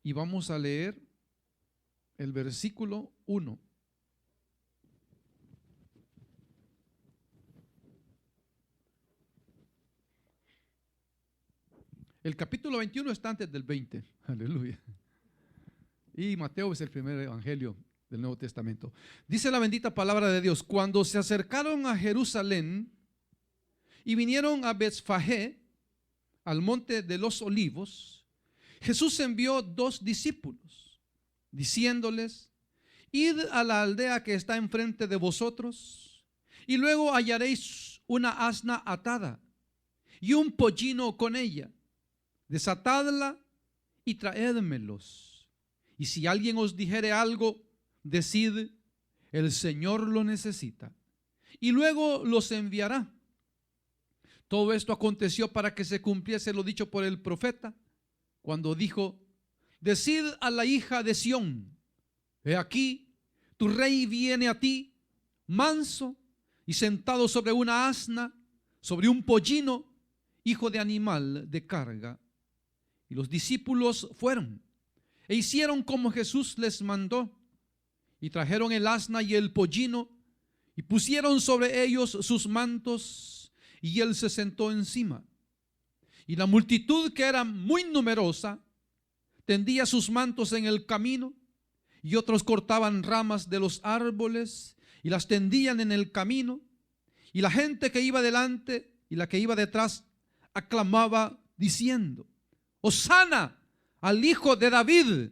y vamos a leer el versículo 1. El capítulo 21 está antes del 20. Aleluya. Y Mateo es el primer evangelio del Nuevo Testamento. Dice la bendita palabra de Dios: cuando se acercaron a Jerusalén y vinieron a Betfagé, al monte de los olivos, Jesús envió 2 discípulos, diciéndoles: id a la aldea que está enfrente de vosotros, y luego hallaréis una asna atada y un pollino con ella. Desatadla y traédmelos. Y si alguien os dijere algo, decid: el Señor lo necesita, y luego los enviará. Todo esto aconteció para que se cumpliese lo dicho por el profeta, cuando dijo: decid a la hija de Sión: he aquí, tu rey viene a ti, manso y sentado sobre una asna, sobre un pollino, hijo de animal de carga. Y los discípulos fueron e hicieron como Jesús les mandó, y trajeron el asna y el pollino, y pusieron sobre ellos sus mantos, y él se sentó encima. Y la multitud, que era muy numerosa, tendía sus mantos en el camino, y otros cortaban ramas de los árboles y las tendían en el camino. Y la gente que iba delante y la que iba detrás aclamaba diciendo: Hosana al Hijo de David,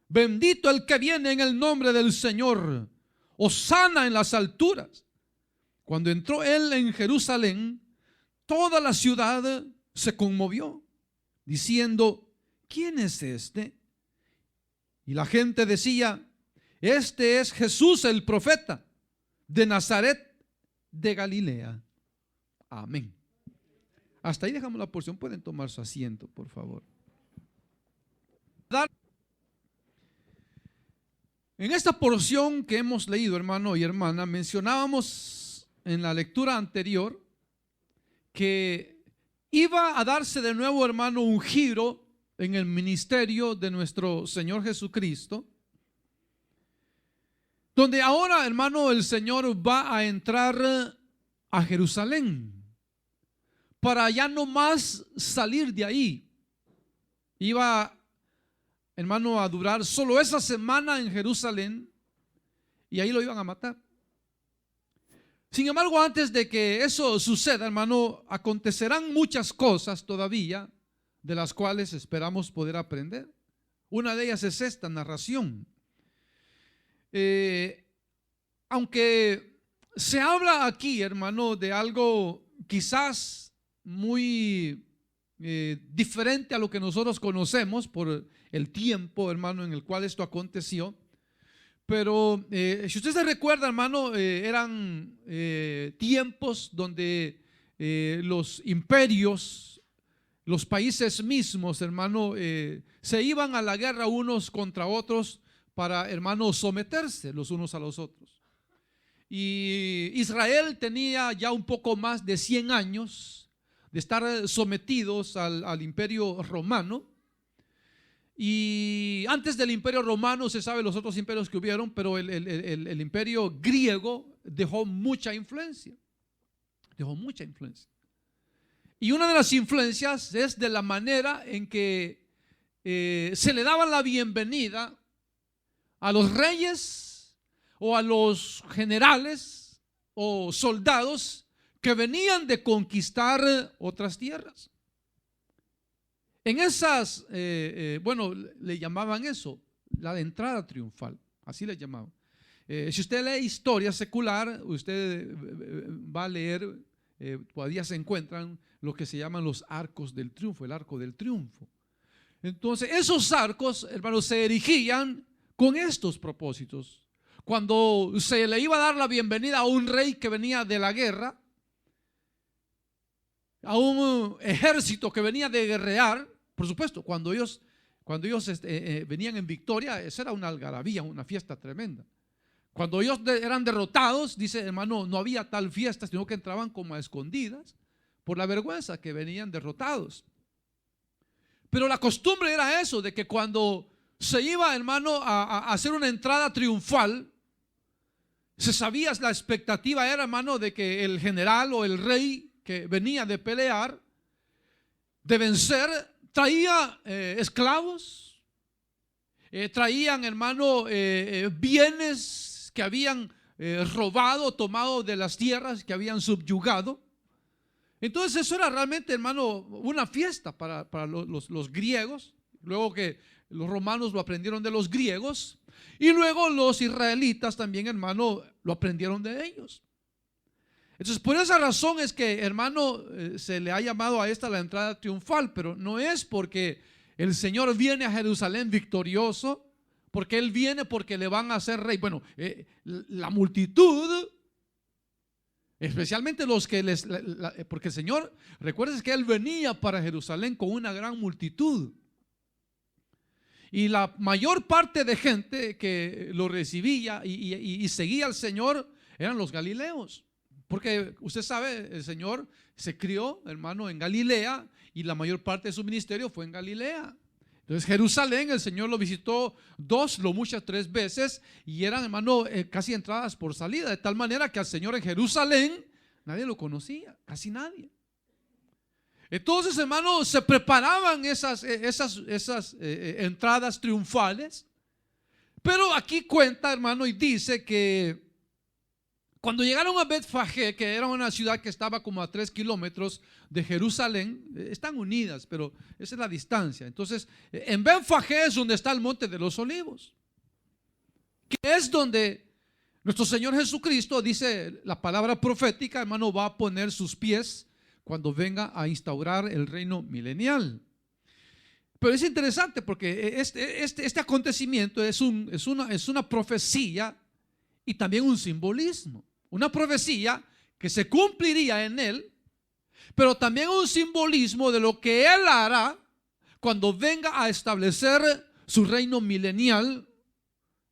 bendito el que viene en el nombre del Señor, hosana en las alturas. Cuando entró él en Jerusalén, toda la ciudad se conmovió, diciendo: ¿quién es este? Y la gente decía: este es Jesús el profeta de Nazaret de Galilea. Amén. Hasta ahí dejamos la porción. Pueden tomar su asiento, por favor. En esta porción que hemos leído, hermano y hermana, mencionábamos en la lectura anterior que iba a darse de nuevo, hermano, un giro en el ministerio de nuestro Señor Jesucristo, donde ahora, hermano, el Señor va a entrar a Jerusalén para ya no más salir de ahí. Iba, hermano, a durar solo esa semana en Jerusalén y ahí lo iban a matar. Sin embargo, antes de que eso suceda, hermano, acontecerán muchas cosas todavía de las cuales esperamos poder aprender. Una de ellas es esta narración. Aunque se habla aquí, hermano, de algo quizás muy diferente a lo que nosotros conocemos por el tiempo, hermano, en el cual esto aconteció. Pero si usted se recuerda, hermano, eran tiempos donde los imperios, los países mismos, hermano, se iban a la guerra unos contra otros para, hermano, someterse los unos a los otros. Y Israel tenía ya un poco más de 100 años de estar sometidos al imperio romano. Y antes del imperio romano se sabe los otros imperios que hubieron, pero el imperio griego dejó mucha influencia. Dejó mucha influencia. Y una de las influencias es de la manera en que se le daba la bienvenida a los reyes o a los generales o soldados que venían de conquistar otras tierras. En esas, bueno, le llamaban eso, la de entrada triunfal, así le llamaban. Si usted lee historia secular, usted va a leer, todavía se encuentran lo que se llaman los arcos del triunfo, el arco del triunfo. Entonces, esos arcos, hermanos, se erigían con estos propósitos. Cuando se le iba a dar la bienvenida a un rey que venía de la guerra, a un ejército que venía de guerrear, por supuesto, cuando ellos venían en victoria, esa era una algarabía, una fiesta tremenda. Cuando ellos eran derrotados, dice, hermano, no había tal fiesta, sino que entraban como a escondidas por la vergüenza que venían derrotados. Pero la costumbre era eso, de que cuando se iba, hermano, a hacer una entrada triunfal, se sabía, la expectativa era, hermano, de que el general o el rey que venía de pelear, de vencer, traía esclavos, traían, hermano, bienes que habían robado, tomado de las tierras que habían subyugado. Entonces eso era realmente, hermano, una fiesta para los griegos. Luego que los romanos lo aprendieron de los griegos, y luego los israelitas también, hermano, lo aprendieron de ellos. Entonces por esa razón es que, hermano, se le ha llamado a esta la entrada triunfal, pero no es porque el Señor viene a Jerusalén victorioso, porque Él viene porque le van a hacer rey. Bueno, la multitud, especialmente los que porque el Señor, recuerden que Él venía para Jerusalén con una gran multitud. Y la mayor parte de gente que lo recibía y seguía al Señor eran los galileos. Porque usted sabe, el Señor se crió, hermano, en Galilea, y la mayor parte de su ministerio fue en Galilea. Entonces Jerusalén, el Señor lo visitó 2, lo mucho 3 veces, y eran, hermano, casi entradas por salida, de tal manera que al Señor en Jerusalén nadie lo conocía, casi nadie. Entonces, hermanos, se preparaban esas entradas triunfales. Pero aquí cuenta, hermano, y dice que cuando llegaron a Betfagé, que era una ciudad que estaba como a 3 kilómetros de Jerusalén, están unidas, pero esa es la distancia. Entonces, en Betfagé es donde está el Monte de los Olivos, que es donde nuestro Señor Jesucristo, dice la palabra profética, hermano, va a poner sus pies cuando venga a instaurar el reino milenial. Pero es interesante porque este acontecimiento es una profecía y también un simbolismo. Una profecía que se cumpliría en Él, pero también un simbolismo de lo que Él hará cuando venga a establecer su reino milenial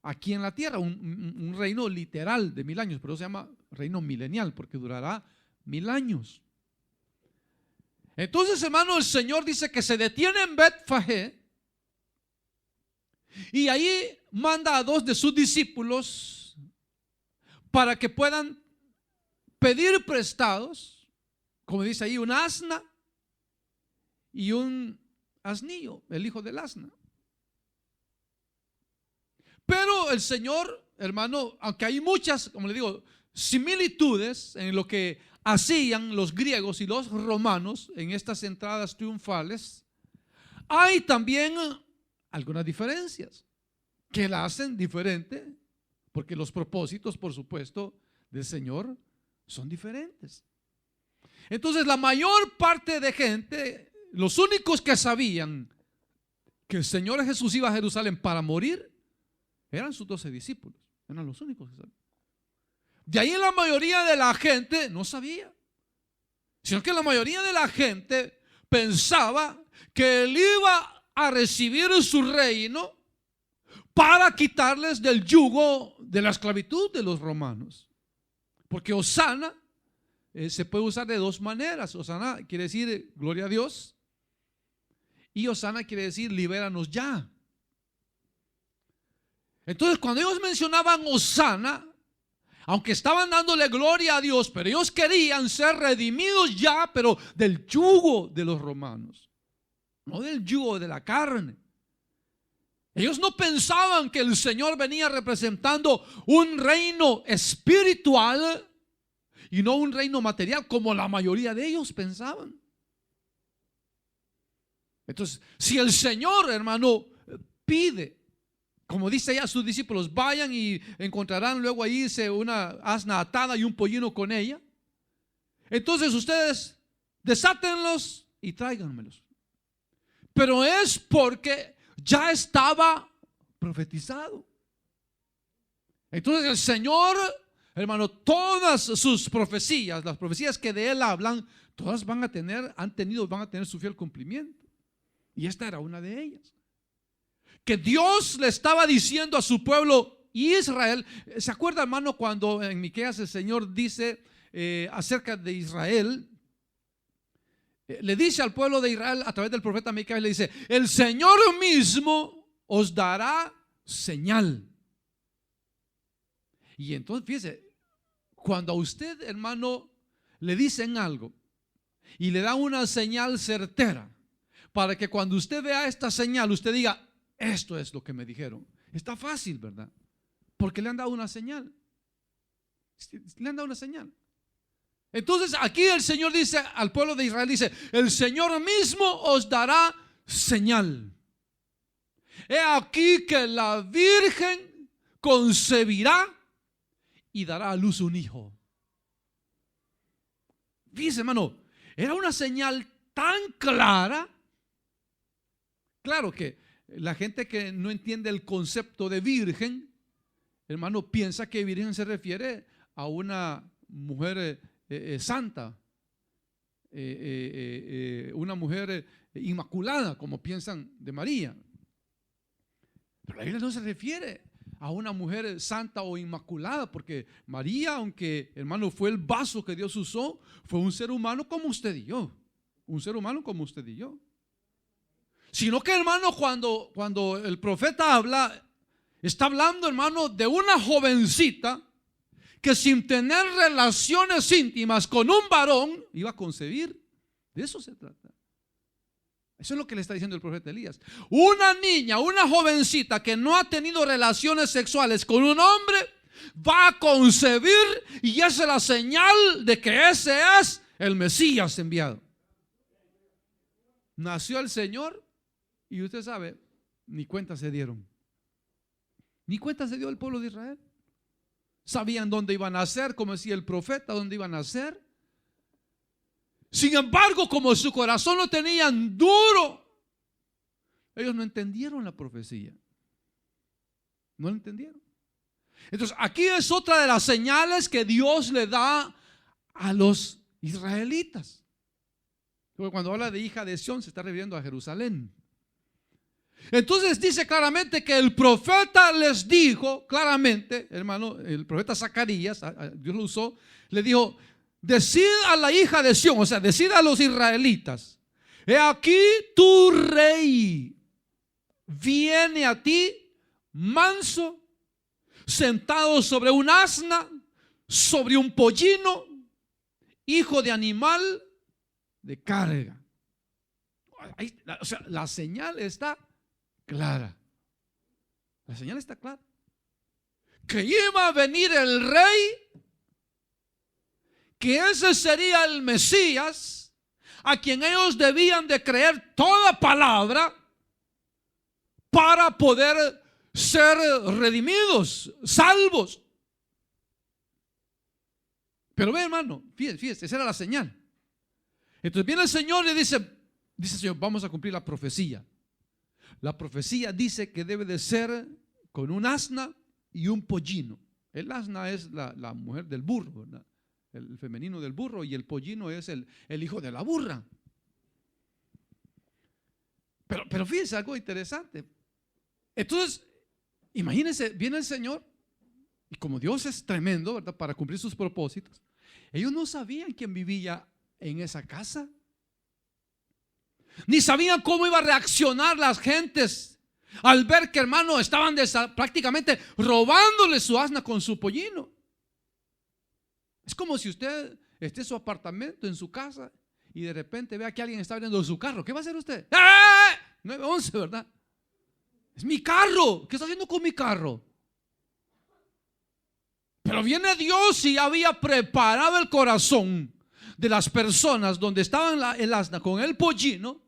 aquí en la tierra. Un reino literal de 1000 años, pero se llama reino milenial porque durará 1000 años. Entonces, hermano, el Señor dice que se detiene en Betfagé y ahí manda a 2 de sus discípulos para que puedan pedir prestados, como dice ahí, un asna y un asnillo, el hijo del asna. Pero el Señor, hermano, aunque hay muchas, como le digo, similitudes en lo que hacían los griegos y los romanos en estas entradas triunfales, hay también algunas diferencias que la hacen diferente, porque los propósitos, por supuesto, del Señor son diferentes. Entonces la mayor parte de gente, los únicos que sabían que el Señor Jesús iba a Jerusalén para morir, eran sus 12 discípulos, eran los únicos que sabían. De ahí la mayoría de la gente no sabía, sino que la mayoría de la gente pensaba que Él iba a recibir su reino para quitarles del yugo de la esclavitud de los romanos. Porque Hosana se puede usar de 2 maneras. Hosana quiere decir gloria a Dios, y Hosana quiere decir libéranos ya. Entonces cuando ellos mencionaban Hosana, aunque estaban dándole gloria a Dios, pero ellos querían ser redimidos ya, pero del yugo de los romanos, no del yugo de la carne. Ellos no pensaban que el Señor venía representando un reino espiritual y no un reino material, como la mayoría de ellos pensaban. Entonces, si el Señor, hermano, pide, como dice ella a sus discípulos, vayan y encontrarán luego ahí una asna atada y un pollino con ella, entonces ustedes desátenlos y tráiganmelos. Pero es porque ya estaba profetizado. Entonces el Señor, hermano, todas sus profecías, las profecías que de Él hablan, todas van a tener su fiel cumplimiento. Y esta era una de ellas. Que Dios le estaba diciendo a su pueblo Israel. ¿Se acuerda, hermano, cuando en Miqueas el Señor dice acerca de Israel? Le dice al pueblo de Israel a través del profeta Miqueas, le dice: el Señor mismo os dará señal. Y entonces, fíjese, cuando a usted, hermano, le dicen algo y le dan una señal certera, para que cuando usted vea esta señal, usted diga, esto es lo que me dijeron. Está fácil, ¿verdad? Porque le han dado una señal. Le han dado una señal. Entonces aquí el Señor dice al pueblo de Israel, dice, el Señor mismo os dará señal. He aquí que la Virgen concebirá y dará a luz un hijo. Fíjese, hermano, era una señal tan clara. Claro que la gente que no entiende el concepto de virgen, hermano, piensa que virgen se refiere a una mujer santa, una mujer inmaculada, como piensan de María. Pero la Biblia no se refiere a una mujer santa o inmaculada, porque María, aunque, hermano, fue el vaso que Dios usó, fue un ser humano como usted y yo. Un ser humano como usted y yo. Sino que, hermano, cuando el profeta habla, está hablando, hermano, de una jovencita que sin tener relaciones íntimas con un varón iba a concebir. De eso se trata. Eso es lo que le está diciendo el profeta Elías. Una niña, una jovencita que no ha tenido relaciones sexuales con un hombre va a concebir, y esa es la señal de que ese es el Mesías enviado. Nació el Señor y usted sabe, ni cuenta se dieron. Ni cuenta se dio el pueblo de Israel. Sabían dónde iban a nacer, como decía el profeta, dónde iban a nacer. Sin embargo, como su corazón lo tenían duro, ellos no entendieron la profecía. No lo entendieron. Entonces, aquí es otra de las señales que Dios le da a los israelitas. Porque cuando habla de hija de Sión, se está refiriendo a Jerusalén. Entonces dice claramente que el profeta les dijo claramente, hermano, el profeta Zacarías, Dios lo usó, le dijo, decid a la hija de Sión, o sea, decid a los israelitas, he aquí tu rey viene a ti manso, sentado sobre un asna, sobre un pollino, hijo de animal de carga. O sea, la señal está clara. La señal está clara. Que iba a venir el rey, que ese sería el Mesías, a quien ellos debían de creer toda palabra para poder ser redimidos, salvos. Pero ve, hermano, fíjese, esa era la señal. Entonces viene el Señor y dice Señor, vamos a cumplir la profecía. La profecía dice que debe de ser con un asna y un pollino. El asna es la mujer del burro, ¿verdad? El femenino del burro, y el pollino es el hijo de la burra. Pero fíjense algo interesante. Entonces, imagínense, viene el Señor, y como Dios es tremendo, ¿verdad?, para cumplir sus propósitos, ellos no sabían quién vivía en esa casa. Ni sabían cómo iba a reaccionar las gentes al ver que, hermano, estaban prácticamente robándole su asna con su pollino. Es como si usted esté en su apartamento, en su casa, y de repente vea que alguien está abriendo su carro. ¿Qué va a hacer usted? 911, ¿verdad? Es mi carro. ¿Qué está haciendo con mi carro? Pero viene Dios y había preparado el corazón de las personas donde estaban el asna con el pollino,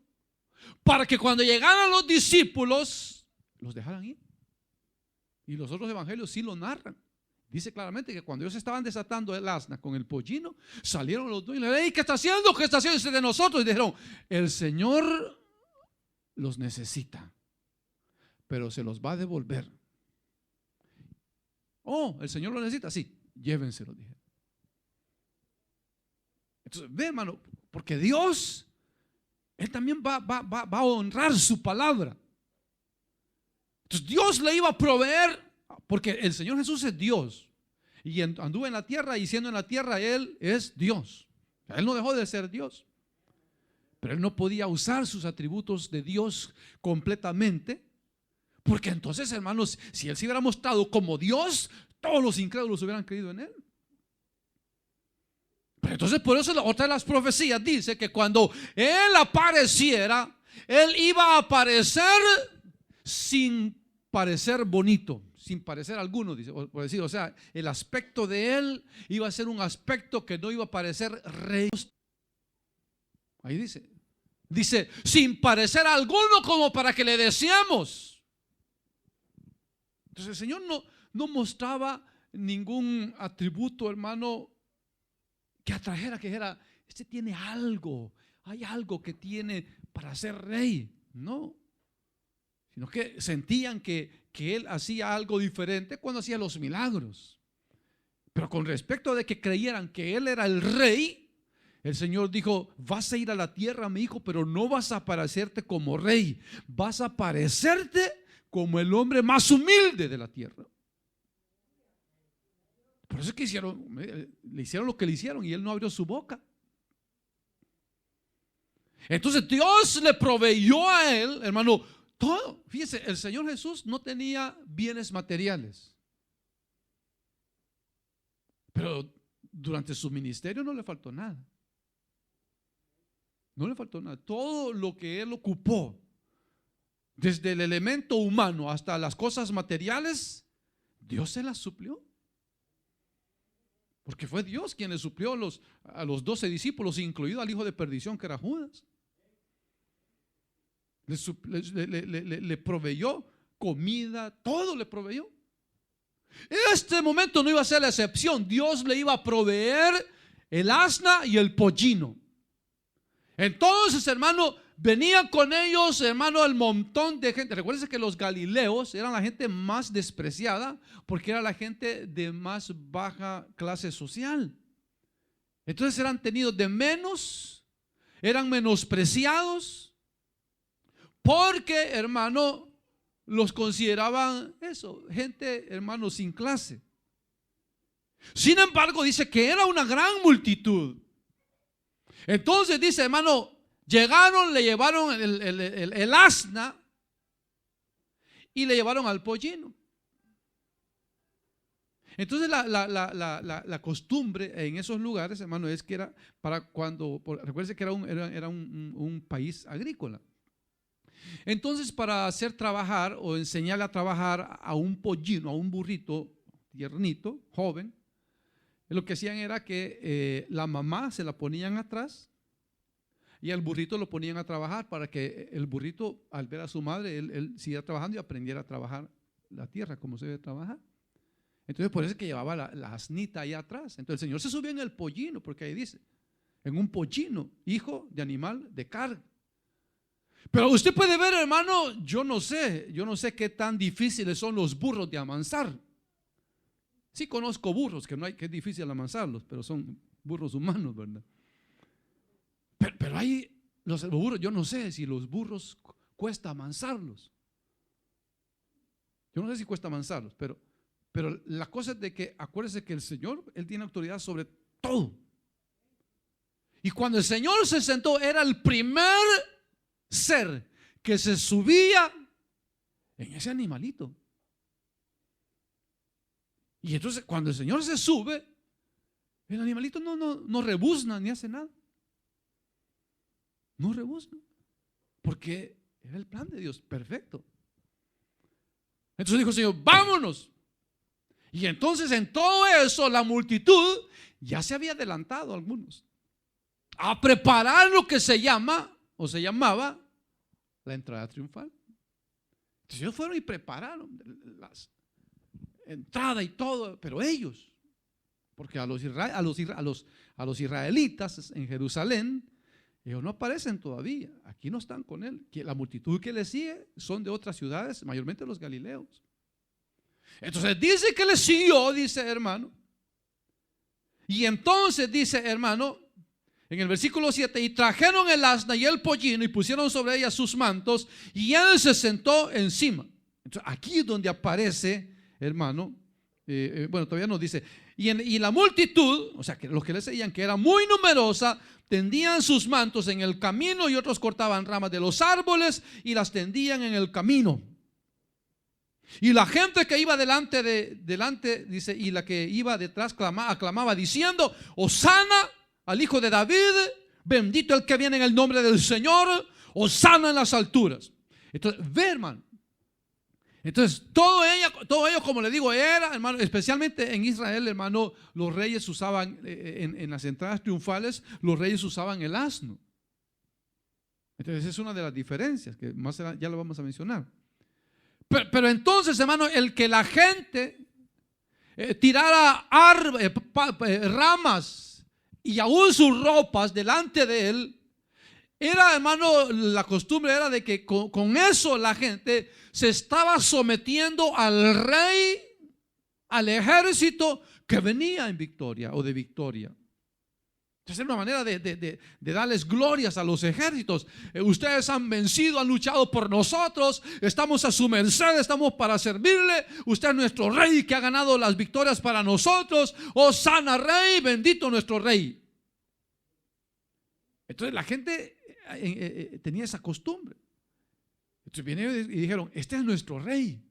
para que cuando llegaran los discípulos los dejaran ir. Y los otros evangelios sí lo narran. Dice claramente que cuando ellos estaban desatando el asna con el pollino, salieron los dos y le dijeron, ¿qué está haciendo? ¿Qué está haciendo ese de nosotros? Y dijeron, el Señor los necesita, pero se los va a devolver. Oh, el Señor los necesita, sí, llévenselo, dije. Entonces, ve, hermano, porque Dios, Él también va a honrar su palabra. Entonces Dios le iba a proveer, porque el Señor Jesús es Dios, y anduvo en la tierra, y siendo en la tierra Él es Dios. Él no dejó de ser Dios, pero Él no podía usar sus atributos de Dios completamente, Porque entonces, hermanos, si Él se hubiera mostrado como Dios, todos los incrédulos hubieran creído en Él. Pero entonces, por eso otra de las profecías dice que cuando Él apareciera, Él iba a aparecer sin parecer bonito, sin parecer alguno, dice, por decir, o sea, el aspecto de Él iba a ser un aspecto que no iba a parecer rey. Ahí dice, sin parecer alguno, como para que le deseamos. Entonces el Señor no mostraba ningún atributo, hermano, que atrajera, que dijera, este tiene algo, hay algo que tiene para ser rey. No, sino que sentían que Él hacía algo diferente cuando hacía los milagros. Pero con respecto de que creyeran que Él era el rey, el Señor dijo, vas a ir a la tierra, mi hijo, pero no vas a aparecerte como rey, vas a aparecerte como el hombre más humilde de la tierra. Por eso es que le hicieron lo que le hicieron y Él no abrió su boca. Entonces Dios le proveyó a Él, hermano, todo. Fíjese, el Señor Jesús no tenía bienes materiales, pero durante su ministerio no le faltó nada. No le faltó nada. Todo lo que Él ocupó, desde el elemento humano hasta las cosas materiales, Dios se las suplió. Porque fue Dios quien le suplió a los 12 discípulos, incluido al hijo de perdición que era Judas. Le proveyó comida, todo le proveyó. En este momento no iba a ser la excepción. Dios le iba a proveer el asna y el pollino. Entonces, hermano, venían con ellos, hermano, el montón de gente. Recuérdense que los galileos eran la gente más despreciada porque era la gente de más baja clase social. Entonces eran tenidos de menos, eran menospreciados porque, hermano, los consideraban eso, gente, hermano, sin clase. Sin embargo, dice que era una gran multitud. Entonces dice, hermano, llegaron, le llevaron el asna y le llevaron al pollino. Entonces la costumbre en esos lugares, hermano, es que era para cuando, recuérdense que era un país agrícola. Entonces, para hacer trabajar o enseñarle a trabajar a un pollino, a un burrito tiernito, joven, lo que hacían era que la mamá se la ponían atrás y al burrito lo ponían a trabajar para que el burrito, al ver a su madre, él siguiera trabajando y aprendiera a trabajar la tierra como se debe trabajar. Entonces por eso es que llevaba la asnita ahí atrás. Entonces el Señor se subió en el pollino, porque ahí dice, en un pollino, hijo de animal de carga. Pero usted puede ver, hermano, yo no sé qué tan difíciles son los burros de amansar. Sí conozco burros que es difícil amansarlos, pero son burros humanos, ¿verdad? Pero hay los burros, yo no sé si los burros cuesta amansarlos. Yo no sé si cuesta amansarlos, pero la cosa es de que acuérdese que el Señor, Él tiene autoridad sobre todo. Y cuando el Señor se sentó, era el primer ser que se subía en ese animalito. Y entonces cuando el Señor se sube, el animalito no rebuzna ni hace nada. No rebuzna, porque era el plan de Dios, perfecto. Entonces dijo el Señor, vámonos. Y entonces en todo eso la multitud ya se había adelantado, algunos, a preparar lo que se llama o se llamaba la entrada triunfal. Entonces ellos fueron y prepararon las entrada y todo, pero ellos, porque a los israelitas en Jerusalén, ellos no aparecen todavía, aquí no están con Él. La multitud que le sigue son de otras ciudades, mayormente los galileos. Entonces dice que le siguió, dice hermano, y entonces dice hermano, en el versículo 7, y trajeron el asna y el pollino y pusieron sobre ella sus mantos y Él se sentó encima. Entonces aquí es donde aparece, hermano, bueno, todavía nos dice, y la multitud, o sea, que los que le seguían, que era muy numerosa, tendían sus mantos en el camino y otros cortaban ramas de los árboles y las tendían en el camino. Y la gente que iba delante, dice, y la que iba detrás aclamaba diciendo: Hosana al hijo de David, bendito el que viene en el nombre del Señor, hosana en las alturas. Entonces, ve, hermano. Entonces, todo ello, como le digo, era, hermano, especialmente en Israel, hermano, los reyes usaban, en las entradas triunfales, los reyes usaban el asno. Entonces, es una de las diferencias que más ya lo vamos a mencionar. Pero entonces, hermano, el que la gente tirara ramas y aún sus ropas delante de él, era, hermano, la costumbre era de que con eso la gente se estaba sometiendo al rey, al ejército que venía en victoria o de victoria. Entonces es una manera de darles glorias a los ejércitos. Ustedes han vencido, han luchado por nosotros, estamos a su merced, estamos para servirle. Usted es nuestro rey que ha ganado las victorias para nosotros. Oh, sana rey, bendito nuestro rey. Entonces la gente tenía esa costumbre. Entonces vinieron y dijeron: este es nuestro rey,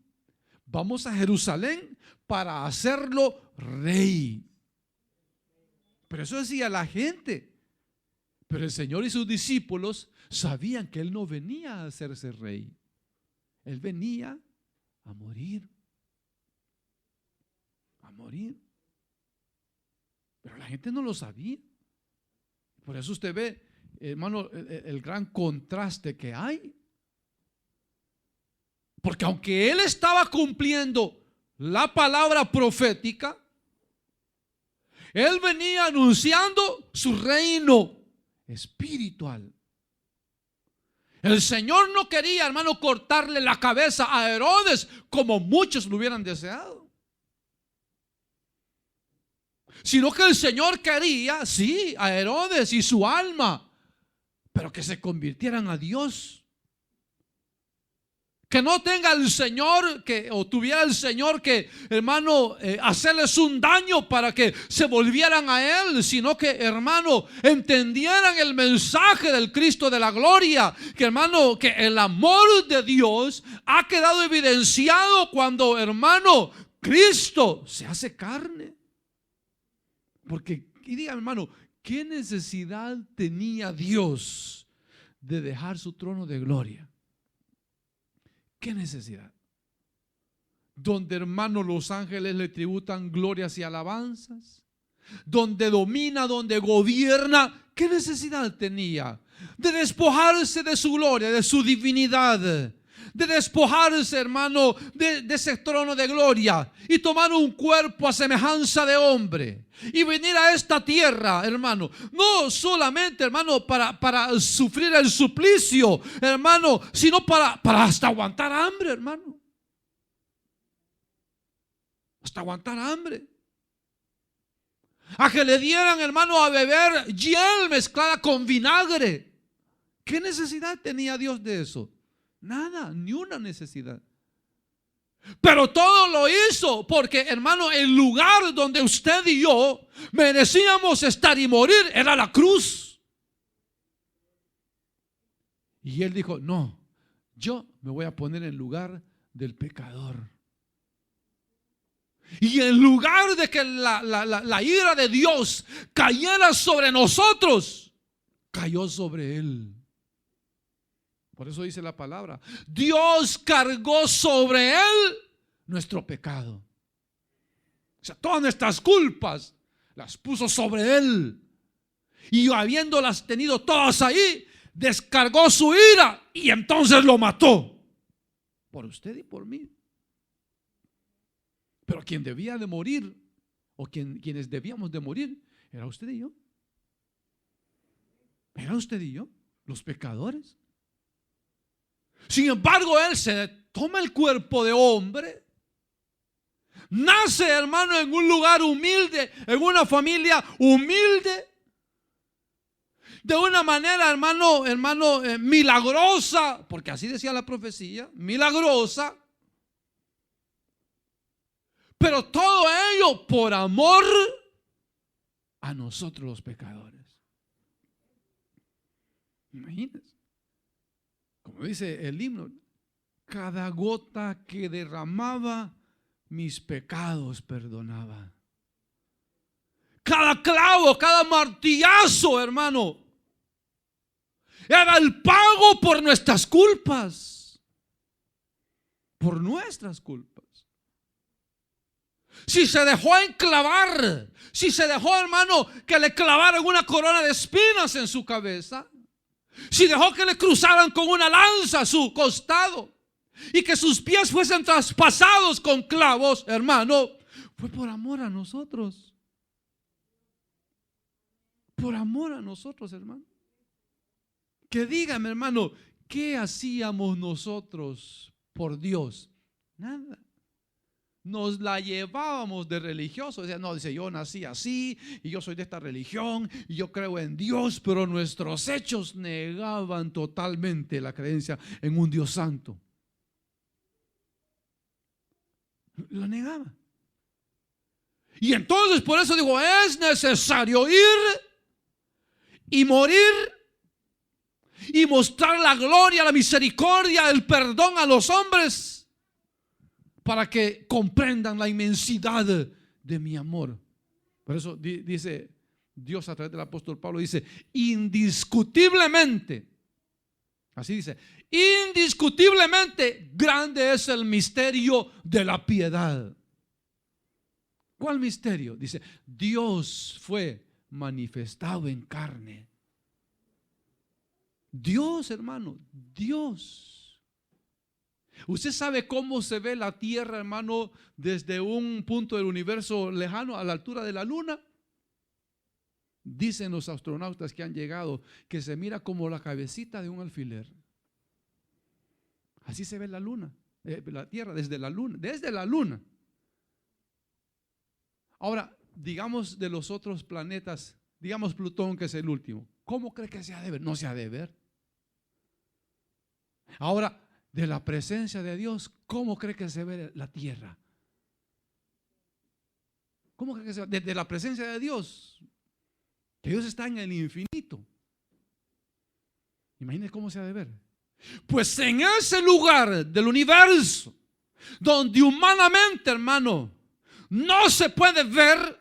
vamos a Jerusalén para hacerlo rey. Pero eso decía la gente. Pero el Señor y sus discípulos sabían que Él no venía a hacerse rey. Él venía a morir. A morir. Pero la gente no lo sabía. Por eso usted ve, hermano, el gran contraste que hay. Porque aunque Él estaba cumpliendo la palabra profética, Él venía anunciando su reino espiritual. El Señor no quería, hermano, cortarle la cabeza a Herodes como muchos lo hubieran deseado, sino que el Señor quería, sí, a Herodes y su alma, pero que se convirtieran a Dios. Que no tenga el Señor o tuviera el Señor que, hermano, hacerles un daño para que se volvieran a Él, sino que, hermano, entendieran el mensaje del Cristo de la gloria. Que, hermano, que el amor de Dios ha quedado evidenciado cuando, hermano, Cristo se hace carne. Porque, y diga, hermano, ¿qué necesidad tenía Dios de dejar su trono de gloria? ¿Qué necesidad? Donde, hermano, los ángeles le tributan glorias y alabanzas, donde domina, donde gobierna. ¿Qué necesidad tenía de despojarse de su gloria, de su divinidad, de despojarse, hermano, de ese trono de gloria y tomar un cuerpo a semejanza de hombre y venir a esta tierra, hermano? No solamente, hermano, para sufrir el suplicio, hermano, sino para hasta aguantar hambre, hermano. Hasta aguantar hambre. A que le dieran, hermano, a beber hiel mezclada con vinagre. ¿Qué necesidad tenía Dios de eso? Nada, ni una necesidad. Pero todo lo hizo porque, hermano, el lugar donde usted y yo merecíamos estar y morir era la cruz. Y Él dijo: no, yo me voy a poner en lugar del pecador. Y en lugar de que la ira de Dios cayera sobre nosotros, cayó sobre Él. Por eso dice la palabra: Dios cargó sobre Él nuestro pecado. O sea, todas nuestras culpas las puso sobre Él. Y habiéndolas tenido todas ahí, descargó su ira y entonces lo mató. Por usted y por mí. Pero quien debía de morir, o quienes debíamos de morir, era usted y yo. Era usted y yo, los pecadores. Sin embargo, Él se toma el cuerpo de hombre, nace, hermano, en un lugar humilde, en una familia humilde, de una manera, hermano, milagrosa, porque así decía la profecía, milagrosa. Pero todo ello por amor a nosotros los pecadores. Imagínense. Como dice el himno, Cada gota que derramaba, mis pecados perdonaba. Cada clavo, cada martillazo, hermano, era el pago por nuestras culpas. Por nuestras culpas. Si se dejó enclavar, si se dejó, hermano, que le clavaran una corona de espinas en su cabeza, si dejó que le cruzaran con una lanza su costado y que sus pies fuesen traspasados con clavos, hermano, fue por amor a nosotros. Por amor a nosotros, hermano. Que dígame, hermano, ¿qué hacíamos nosotros por Dios? Nada. Nos la llevábamos de religiosos. Decía, no, dice, yo nací así y yo soy de esta religión y yo creo en Dios, pero nuestros hechos negaban totalmente la creencia en un Dios santo. Lo negaba. Y entonces por eso digo, es necesario ir y morir y mostrar la gloria, la misericordia, el perdón a los hombres, para que comprendan la inmensidad de mi amor. Por eso dice Dios a través del apóstol Pablo, dice, indiscutiblemente, así dice, indiscutiblemente grande es el misterio de la piedad. ¿Cuál misterio? Dice, Dios fue manifestado en carne. Dios, hermano, Dios. Usted sabe cómo se ve la tierra, hermano, desde un punto del universo lejano a la altura de la luna. Dicen los astronautas que han llegado que se mira como la cabecita de un alfiler. Así se ve la luna, la tierra desde la luna, desde la luna. Ahora, digamos de los otros planetas, digamos Plutón, que es el último. ¿Cómo cree que se ha de ver? No se ha de ver. Ahora, de la presencia de Dios, ¿cómo cree que se ve la tierra? ¿Cómo cree que se ve? Desde la presencia de Dios, que Dios está en el infinito. Imagínese cómo se ha de ver. Pues en ese lugar del universo, donde humanamente, hermano, no se puede ver,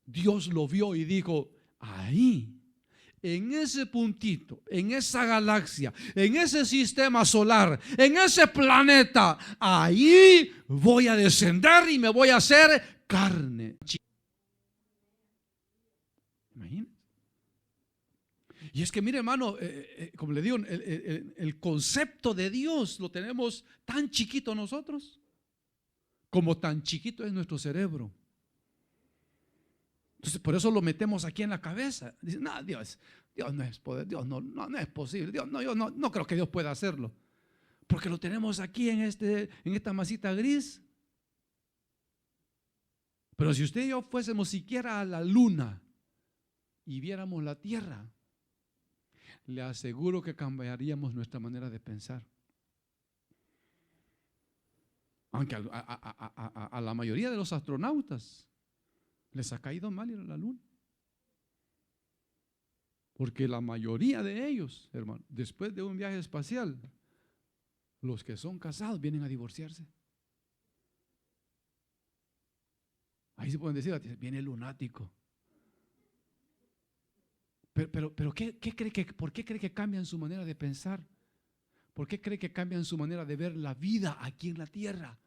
Dios lo vio y dijo, ahí, en ese puntito, en esa galaxia, en ese sistema solar, en ese planeta, ahí voy a descender y me voy a hacer carne. Imagínate. Y es que mire, hermano, como le digo, el concepto de Dios lo tenemos tan chiquito nosotros, como tan chiquito es nuestro cerebro. Entonces por eso lo metemos aquí en la cabeza. Dicen, no, Dios no es poder, Dios no es posible, Dios no, yo no creo que Dios pueda hacerlo, porque lo tenemos aquí en esta masita gris. Pero si usted y yo fuésemos siquiera a la luna y viéramos la tierra, le aseguro que cambiaríamos nuestra manera de pensar. Aunque a la mayoría de los astronautas les ha caído mal ir a la luna, porque la mayoría de ellos, hermano, después de un viaje espacial, los que son casados vienen a divorciarse. Ahí se pueden decir, viene el lunático. Pero ¿por qué cree que cambian su manera de pensar? ¿Por qué cree que cambian su manera de ver la vida aquí en la tierra?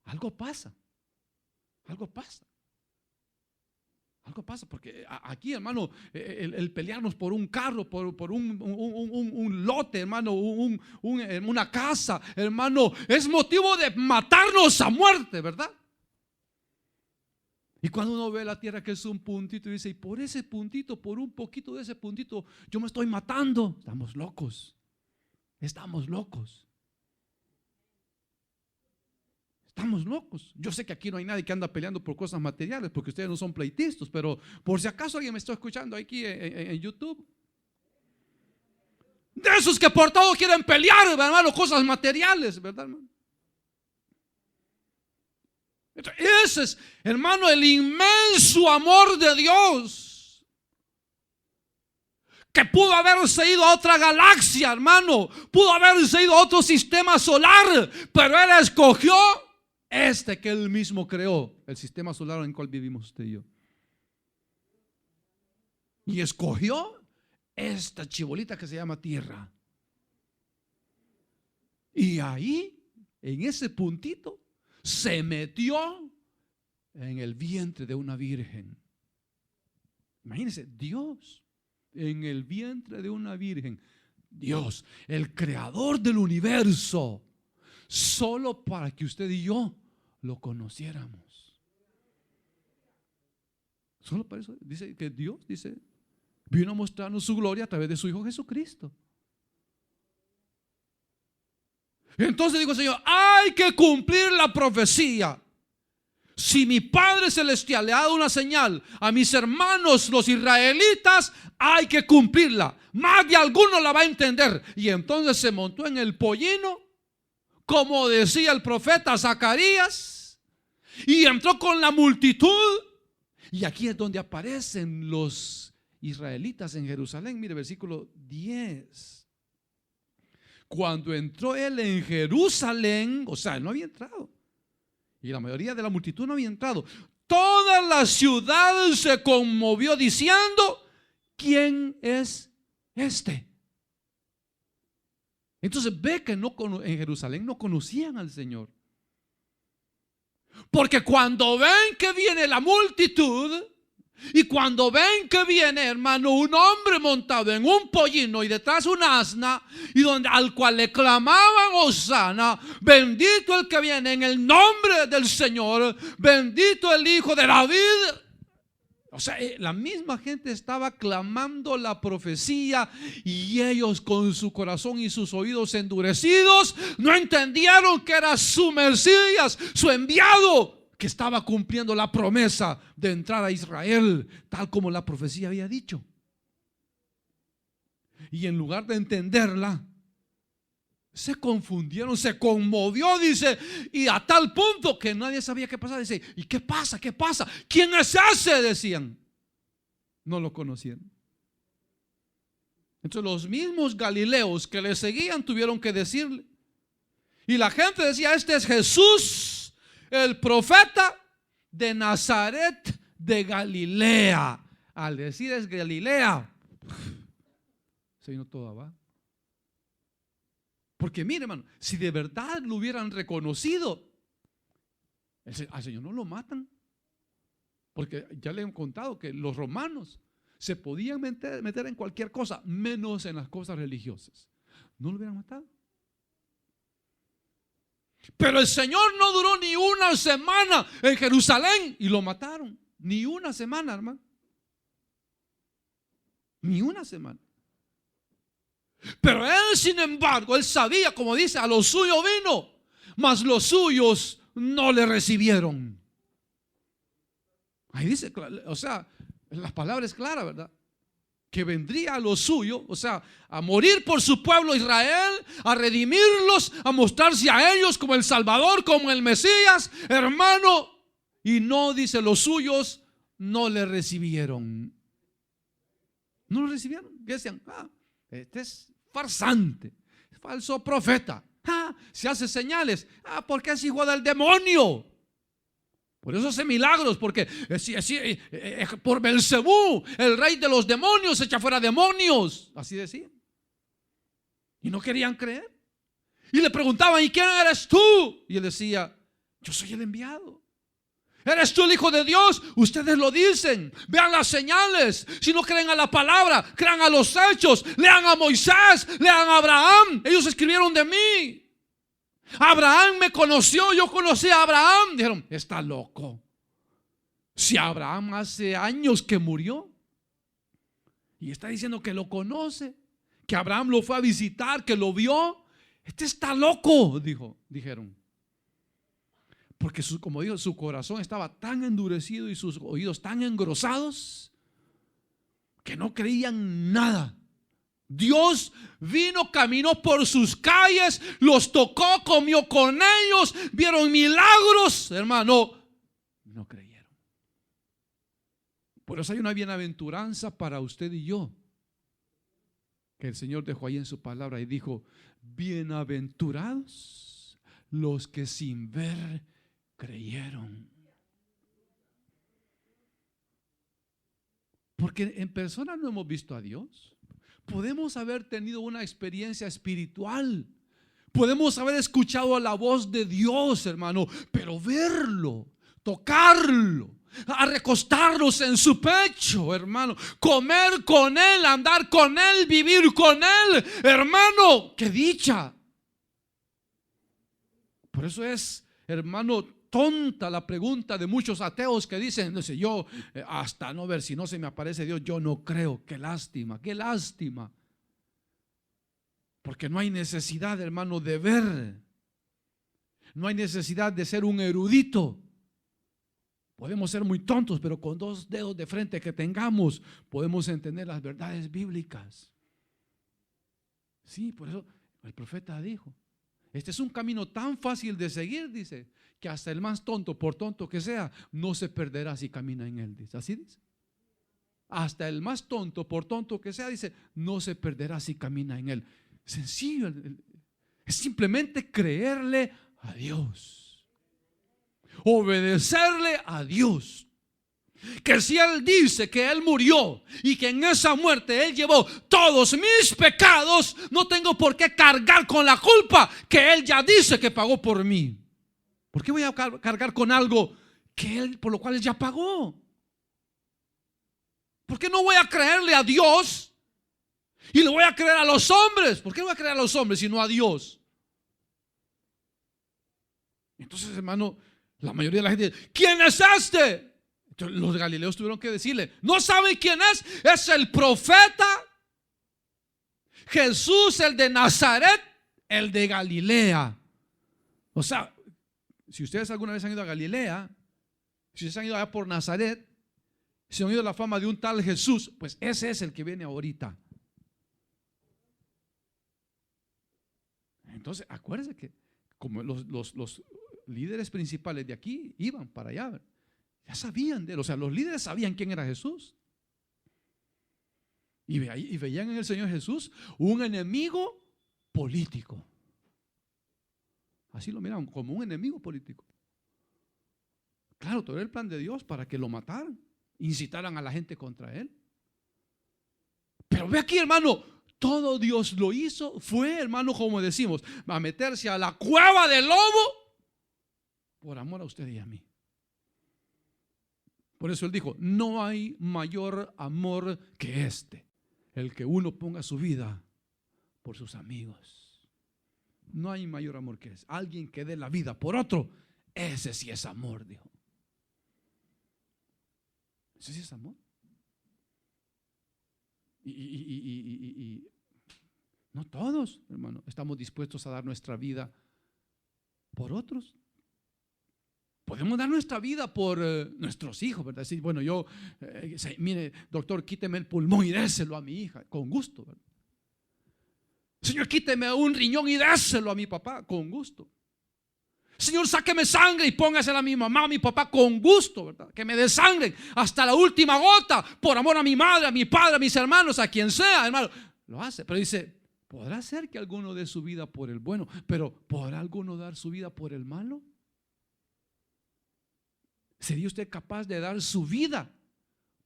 Algo pasa. Algo pasa. Algo pasa, porque aquí, hermano, el pelearnos por un carro, por un lote, hermano, una casa, hermano, es motivo de matarnos a muerte, ¿verdad? Y cuando uno ve la tierra que es un puntito y dice, y por ese puntito, por un poquito de ese puntito, yo me estoy matando. Estamos locos. Estamos locos. Estamos locos. Yo sé que aquí no hay nadie que anda peleando por cosas materiales, porque ustedes no son pleitistas, pero por si acaso alguien me está escuchando aquí en YouTube. De esos que por todo quieren pelear, hermano, cosas materiales, ¿verdad, hermano? Ese es, hermano, el inmenso amor de Dios, que pudo haberse ido a otra galaxia, hermano, pudo haberse ido a otro sistema solar, pero Él escogió este que Él mismo creó, el sistema solar en el cual vivimos usted y yo. Y escogió esta chibolita que se llama Tierra. Y ahí, en ese puntito, se metió en el vientre de una virgen. Imagínense, Dios en el vientre de una virgen. Dios, el creador del universo, solo para que usted y yo lo conociéramos. Solo para eso dice que Dios vino a mostrarnos su gloria a través de su Hijo Jesucristo. Entonces digo, Señor, hay que cumplir la profecía. Si mi Padre Celestial le ha dado una señal a mis hermanos los israelitas, hay que cumplirla. Más de alguno la va a entender. Y entonces se montó en el pollino, como decía el profeta Zacarías, y entró con la multitud. Y aquí es donde aparecen los israelitas en Jerusalén. Mire, versículo 10. Cuando entró él en Jerusalén, o sea, él no había entrado, y la mayoría de la multitud no había entrado, toda la ciudad se conmovió diciendo: ¿quién es este? Entonces ve que en Jerusalén no conocían al Señor, porque cuando ven que viene la multitud, y cuando ven que viene, hermano, un hombre montado en un pollino y detrás un asna, y al cual le clamaban Hosana, bendito el que viene en el nombre del Señor, bendito el Hijo de David. O sea, la misma gente estaba clamando la profecía, y ellos con su corazón y sus oídos endurecidos no entendieron que era su Mesías, su enviado, que estaba cumpliendo la promesa de entrar a Israel, tal como la profecía había dicho. Y en lugar de entenderla, se confundieron, se conmovió, dice, y a tal punto que nadie sabía qué pasaba. Dice: ¿y qué pasa? ¿Qué pasa? ¿Quién es ese? Decían. No lo conocían. Entonces los mismos galileos que le seguían tuvieron que decirle. Y la gente decía: este es Jesús, el profeta de Nazaret de Galilea. Al decir es Galilea, se vino todo abajo. Porque mire, hermano, si de verdad lo hubieran reconocido, al Señor no lo matan. Porque ya le he contado que los romanos se podían meter en cualquier cosa, menos en las cosas religiosas. No lo hubieran matado. Pero el Señor no duró ni una semana en Jerusalén y lo mataron. Ni una semana, hermano. Ni una semana. Pero él, sin embargo, él sabía, como dice, a los suyos vino, mas los suyos no le recibieron. Ahí dice, o sea, las palabras claras, ¿verdad? Que vendría a lo suyo, o sea, a morir por su pueblo Israel, a redimirlos, a mostrarse a ellos como el Salvador, como el Mesías, hermano. Y no, dice, los suyos no le recibieron. No lo recibieron. Decían: este es farsante, falso profeta, se hace señales, porque es hijo del demonio. Por eso hace milagros, porque por Belcebú, el rey de los demonios, echa fuera demonios. Así decían. Y no querían creer. Y le preguntaban: ¿y quién eres tú? Y él decía: yo soy el enviado. ¿Eres tú el Hijo de Dios? Ustedes lo dicen. Vean las señales. Si no creen a la palabra, crean a los hechos. Lean a Moisés, lean a Abraham. Ellos escribieron de mí. Abraham me conoció, yo conocí a Abraham. Dijeron: está loco. Si Abraham hace años que murió, y está diciendo que lo conoce, que Abraham lo fue a visitar, que lo vio. Este está loco, dijeron. Porque como digo, su corazón estaba tan endurecido y sus oídos tan engrosados que no creían nada. Dios vino, caminó por sus calles, los tocó, comió con ellos, vieron milagros, hermano, no creyeron. Por eso hay una bienaventuranza para usted y yo. que el Señor dejó ahí en su palabra y dijo: bienaventurados los que sin ver creyeron. Porque en persona no hemos visto a Dios. Podemos haber tenido una experiencia espiritual, podemos haber escuchado la voz de Dios, hermano, pero verlo, tocarlo, a recostarnos en su pecho, hermano, comer con Él, andar con Él, vivir con Él, hermano, qué dicha. Por eso es, hermano, tonta la pregunta de muchos ateos que dicen: no sé, yo hasta no ver, si no se me aparece Dios, yo no creo. Qué lástima, qué lástima. Porque no hay necesidad, hermano, de ver. No hay necesidad de ser un erudito. Podemos ser muy tontos, pero con 2 dedos de frente que tengamos, podemos entender las verdades bíblicas. Sí, por eso el profeta dijo: este es un camino tan fácil de seguir, dice, que hasta el más tonto, por tonto que sea, no se perderá si camina en él, dice. Así dice. Hasta el más tonto, por tonto que sea, dice, no se perderá si camina en él. Sencillo, es simplemente creerle a Dios, obedecerle a Dios. Que si Él dice que Él murió y que en esa muerte Él llevó todos mis pecados, no tengo por qué cargar con la culpa que Él ya dice que pagó por mí. ¿Por qué voy a cargar con algo que Él, por lo cual Él ya pagó? ¿Por qué no voy a creerle a Dios y le voy a creer a los hombres? ¿Por qué no voy a creer a los hombres sino a Dios? Entonces, hermano, la mayoría de la gente dice: ¿quién es este? Entonces, los galileos tuvieron que decirle: ¿no saben quién es? Es el profeta Jesús, el de Nazaret, el de Galilea. O sea, si ustedes alguna vez han ido a Galilea, si ustedes han ido allá por Nazaret, si han oído la fama de un tal Jesús, pues ese es el que viene ahorita. Entonces, acuérdense que como los líderes principales de aquí iban para allá, ya sabían de él. O sea, los líderes sabían quién era Jesús. Y veían en el Señor Jesús un enemigo político. Así lo miraban, como un enemigo político. Claro, todo era el plan de Dios para que lo mataran, incitaran a la gente contra él. Pero ve aquí, hermano, todo Dios lo hizo, fue, hermano, como decimos, a meterse a la cueva del lobo por amor a usted y a mí. Por eso Él dijo: no hay mayor amor que este, el que uno ponga su vida por sus amigos. No hay mayor amor que ese. Alguien que dé la vida por otro, ese sí es amor, dijo. Ese sí es amor. Y no todos, hermano, estamos dispuestos a dar nuestra vida por otros. Podemos dar nuestra vida por nuestros hijos, ¿verdad? Decir: bueno, yo, mire, doctor, quíteme el pulmón y déselo a mi hija, con gusto, ¿verdad? Señor, quíteme un riñón y déselo a mi papá, con gusto. Señor, sáqueme sangre y póngasela a mi mamá, a mi papá, con gusto, ¿verdad? Que me desangren hasta la última gota, por amor a mi madre, a mi padre, a mis hermanos, a quien sea, hermano. Lo hace, pero dice: podrá ser que alguno dé su vida por el bueno, pero ¿podrá alguno dar su vida por el malo? ¿Sería usted capaz de dar su vida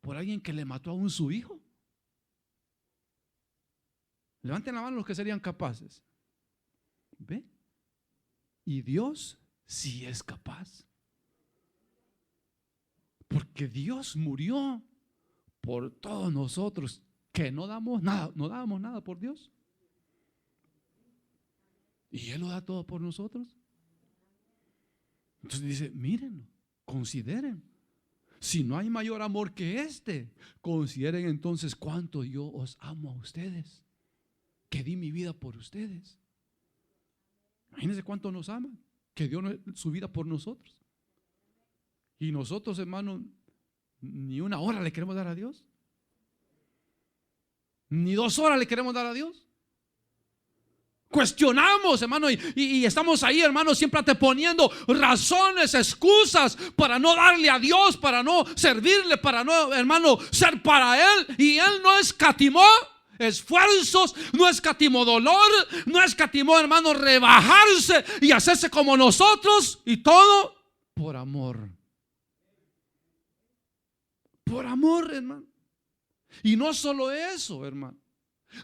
por alguien que le mató aún su hijo? Levanten la mano los que serían capaces. ¿Ve? Y Dios sí es capaz. Porque Dios murió por todos nosotros, que no damos nada, no dábamos nada por Dios. Y Él lo da todo por nosotros. Entonces dice: mírenlo, consideren. Si no hay mayor amor que este, consideren entonces cuánto yo os amo a ustedes, que di mi vida por ustedes. Imagínense cuánto nos aman, que dio su vida por nosotros. Y nosotros, hermano, ni una hora le queremos dar a Dios, ni 2 horas le queremos dar a Dios. Cuestionamos, hermano, y estamos ahí, hermano, siempre anteponiendo razones, excusas para no darle a Dios, para no servirle, para no, hermano, ser para Él. Y Él no escatimó esfuerzos, no escatimó dolor, no escatimó, hermano, rebajarse y hacerse como nosotros, y todo por amor. Por amor, hermano. Y no solo eso, hermano.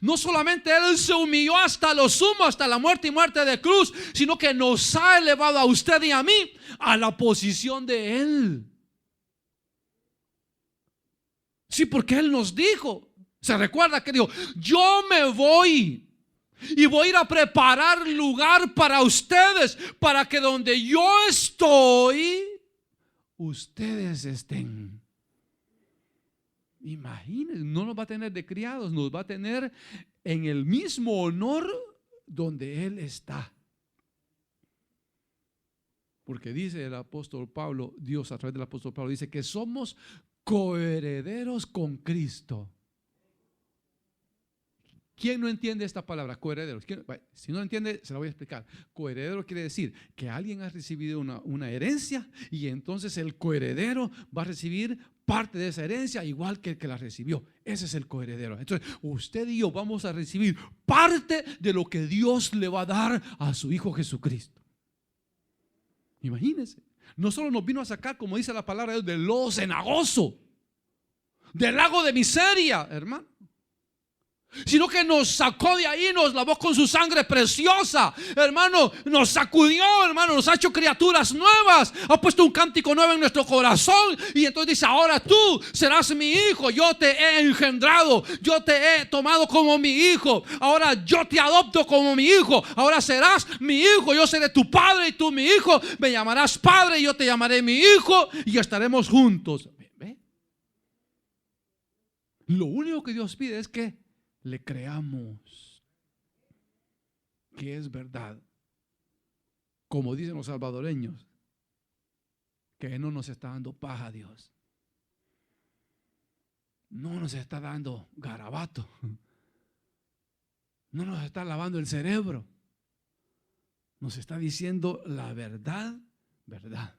No solamente Él se humilló hasta lo sumo, hasta la muerte y muerte de cruz, sino que nos ha elevado a usted y a mí a la posición de Él. Sí, porque Él nos dijo, se recuerda que dijo: yo me voy y voy a ir a preparar lugar para ustedes, para que donde yo estoy, ustedes estén. Imagínense, no nos va a tener de criados, nos va a tener en el mismo honor donde Él está. Porque dice el apóstol Pablo, Dios a través del apóstol Pablo dice que somos coherederos con Cristo. ¿Quién no entiende esta palabra, coherederos? Si no lo entiende, se la voy a explicar. Coheredero quiere decir que alguien ha recibido una herencia, y entonces el coheredero va a recibir parte de esa herencia igual que el que la recibió. Ese es el coheredero. Entonces usted y yo vamos a recibir parte de lo que Dios le va a dar a su Hijo Jesucristo. Imagínense, no solo nos vino a sacar, como dice la palabra de Dios, del lodo cenagoso, del lago de miseria, hermano, sino que nos sacó de ahí, nos lavó con su sangre preciosa, hermano, nos sacudió, hermano, nos ha hecho criaturas nuevas, ha puesto un cántico nuevo en nuestro corazón, y entonces dice: ahora tú serás mi hijo, yo te he engendrado, yo te he tomado como mi hijo, ahora yo te adopto como mi hijo, ahora serás mi hijo, yo seré tu padre y tú mi hijo, me llamarás padre y yo te llamaré mi hijo, y estaremos juntos. ¿Ve? Lo único que Dios pide es que le creamos que es verdad, como dicen los salvadoreños, que no nos está dando paja Dios, no nos está dando garabato, no nos está lavando el cerebro, nos está diciendo la verdad, verdad,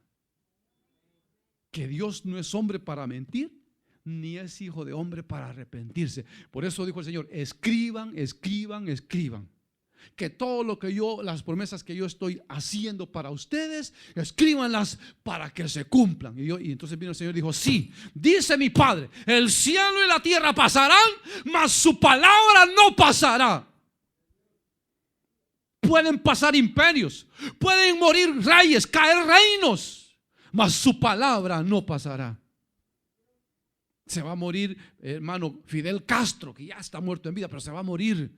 que Dios no es hombre para mentir, ni es hijo de hombre para arrepentirse. Por eso dijo el Señor: escriban, escriban, escriban, que todo lo que las promesas que yo estoy haciendo para ustedes, escríbanlas para que se cumplan. Y entonces vino el Señor y dijo: sí, dice mi Padre, el cielo y la tierra pasarán, mas su palabra no pasará. Pueden pasar imperios, pueden morir reyes, caer reinos, mas su palabra no pasará. Se va a morir, hermano, Fidel Castro, que ya está muerto en vida, pero se va a morir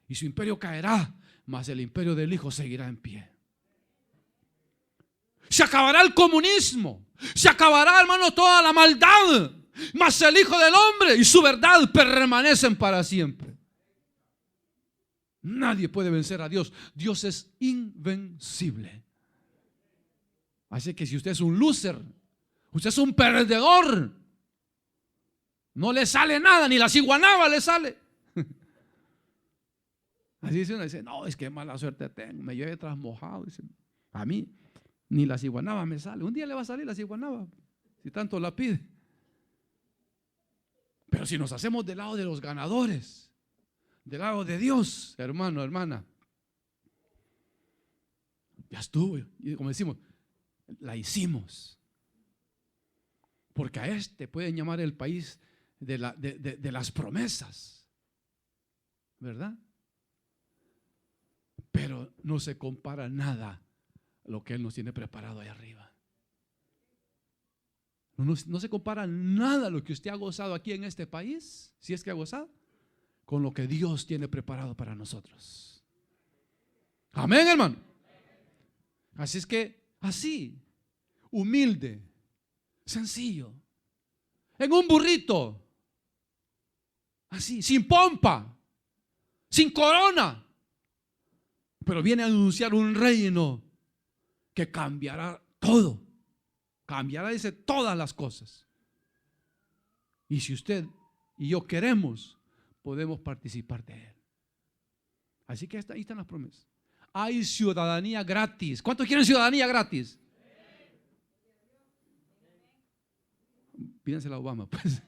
y su imperio caerá, mas el imperio del Hijo seguirá en pie. Se acabará el comunismo, se acabará, hermano, toda la maldad, mas el Hijo del Hombre y su verdad permanecen para siempre. Nadie puede vencer a Dios. Dios es invencible. Así que si usted es un loser, usted es un perdedor, no le sale nada, ni la ciguanaba le sale. Así dice uno, dice: no, es que mala suerte tengo, me lleve tras mojado. Dice: a mí ni la ciguanaba me sale. Un día le va a salir la ciguanaba, si tanto la pide. Pero si nos hacemos del lado de los ganadores, del lado de Dios, hermano, hermana, ya estuvo. Y como decimos, la hicimos. Porque a este pueden llamar el país de las promesas, ¿verdad? Pero no se compara nada a lo que Él nos tiene preparado ahí arriba. No se compara nada a lo que usted ha gozado aquí en este país, si es que ha gozado, con lo que Dios tiene preparado para nosotros. Amén, hermano. Así es que, así, humilde, sencillo, en un burrito, así, sin pompa, sin corona, pero viene a anunciar un reino que cambiará todo. Cambiará, dice, todas las cosas. Y si usted y yo queremos, podemos participar de él. Así que ahí están las promesas. Hay ciudadanía gratis. ¿Cuántos quieren ciudadanía gratis? Pídansela a Obama, pues.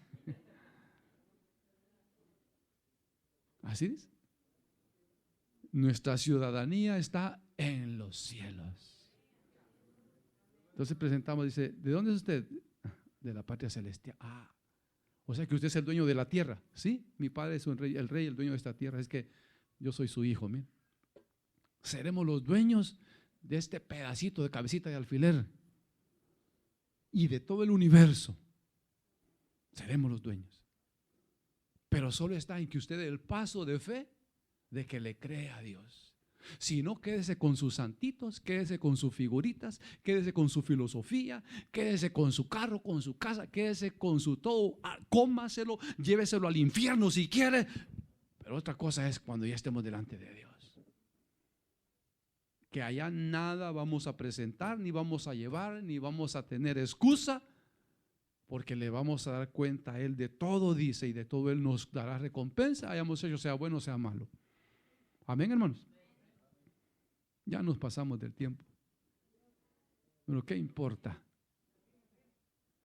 Así dice. Nuestra ciudadanía está en los cielos. Entonces presentamos, dice, ¿de dónde es usted? De la patria celestial. O sea que usted es el dueño de la tierra. Sí, mi padre es el rey, el dueño de esta tierra. Es que yo soy su hijo. Miren. Seremos los dueños de este pedacito de cabecita de alfiler y de todo el universo. Seremos los dueños. Pero solo está en que usted dé el paso de fe de que le crea a Dios. Si no, quédese con sus santitos, quédese con sus figuritas, quédese con su filosofía, quédese con su carro, con su casa, quédese con su todo, cómaselo, lléveselo al infierno si quiere. Pero otra cosa es cuando ya estemos delante de Dios, que allá nada vamos a presentar, ni vamos a llevar, ni vamos a tener excusa, porque le vamos a dar cuenta a Él de todo, dice, y de todo Él nos dará recompensa, hayamos hecho, sea bueno o sea malo. Amén, hermanos. Ya nos pasamos del tiempo. Pero ¿qué importa?